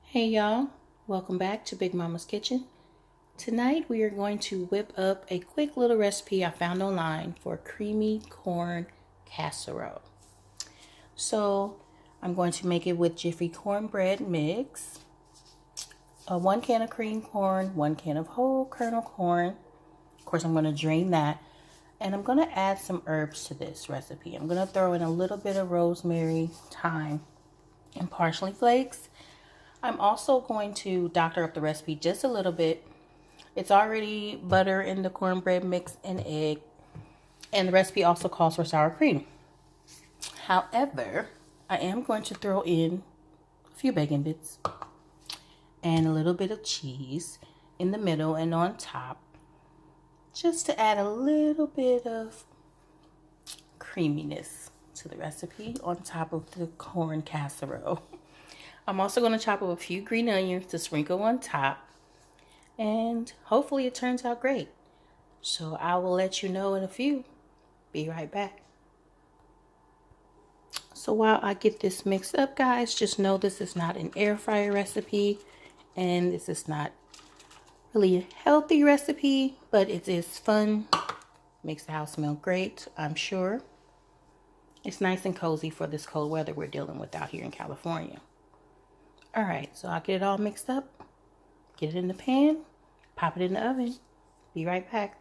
Hey y'all, welcome back to Big Momma's Kitchen. Tonight we are going to whip up a quick little recipe I found online for creamy corn casserole. So I'm going to make it with jiffy cornbread mix, 1 can of cream corn, 1 can of whole kernel corn. Of course I'm going to drain that, and I'm going to add some herbs to this recipe. I'm going to throw in a little bit of rosemary, thyme, and parsley flakes. I'm also going to doctor up the recipe just a little bit. It's already butter in the cornbread mix and egg. And the recipe also calls for sour cream. However, I am going to throw in a few bacon bits and a little bit of cheese in the middle and on top, just to add a little bit of creaminess to the recipe on top of the corn casserole. I'm also going to chop up a few green onions to sprinkle on top, and hopefully it turns out great. So I will let you know in a few. Be right back. So while I get this mixed up, guys, just know this is not an air fryer recipe, and this is not really a healthy recipe, but it is fun. Makes the house smell great, I'm sure. It's nice and cozy for this cold weather we're dealing with out here in California. All right, so I'll get it all mixed up, get it in the pan, pop it in the oven. Be right back.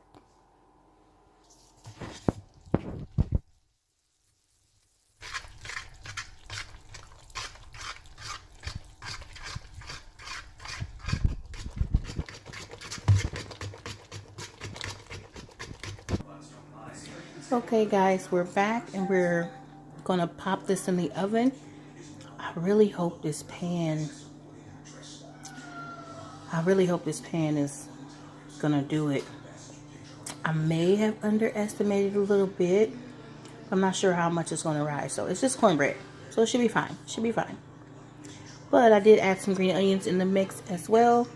Okay, guys, we're back and we're gonna pop this in the oven. I really hope this pan is gonna do it. I may have underestimated a little bit. I'm not sure how much it's gonna rise. So it's just cornbread, so it should be fine. Should be fine. But I did add some green onions in the mix as well.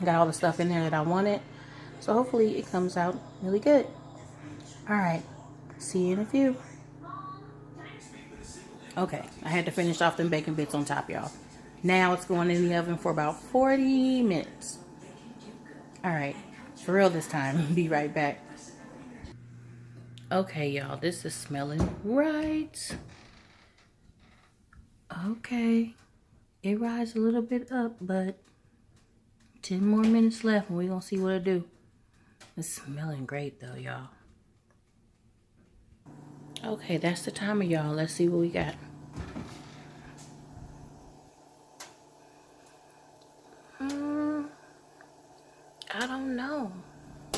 Got all the stuff in there that I wanted. So hopefully it comes out really good. All right, see you in a few. Okay, I had to finish off them bacon bits on top, y'all. Now it's going in the oven for about 40 minutes. All right, for real this time. Be right back. Okay, y'all, this is smelling right. Okay, it rises a little bit up, but 10 more minutes left and we're gonna see what it do. It's smelling great though, y'all. Okay, that's the timer, y'all. Let's see what we got. I don't know.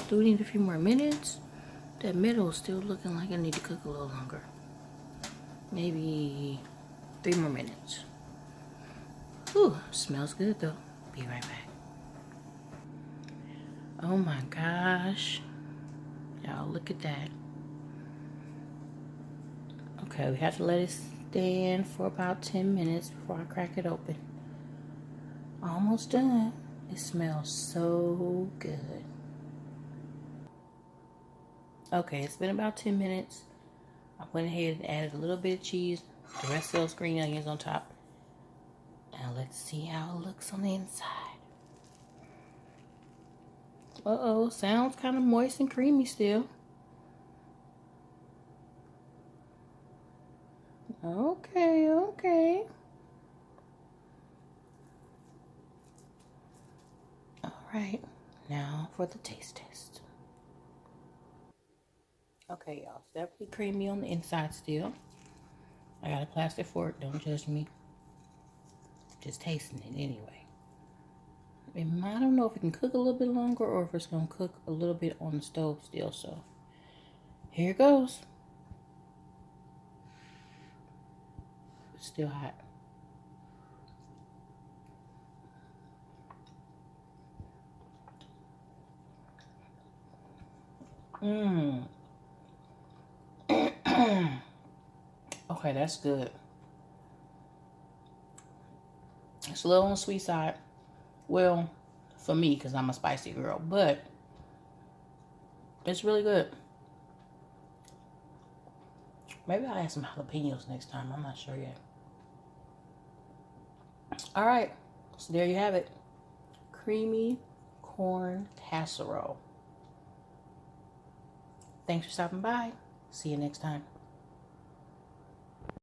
Do we need a few more minutes? That middle is still looking like I need to cook a little longer. Maybe 3 more minutes. Ooh, smells good though. Be right back. Oh my gosh. Y'all, look at that. Okay, we have to let it stand for about 10 minutes before I crack it open. Almost done. It smells so good. Okay, it's been about 10 minutes. I went ahead and added a little bit of cheese, the rest of those green onions on top. Now let's see how it looks on the inside. Uh-oh, sounds kind of moist and creamy still. Okay, okay. All right, now for the taste test. Okay, y'all, it's definitely creamy on the inside still. I got a plastic fork, don't judge me. Just tasting it anyway. I don't know if it can cook a little bit longer or if it's gonna cook a little bit on the stove still, so here it goes. It's still hot. Okay, that's good. It's a little on the sweet side. Well, for me, because I'm a spicy girl, but it's really good. Maybe I'll add some jalapenos next time. I'm not sure yet. All right, so there you have it. Creamy corn casserole. Thanks for stopping by. See you next time.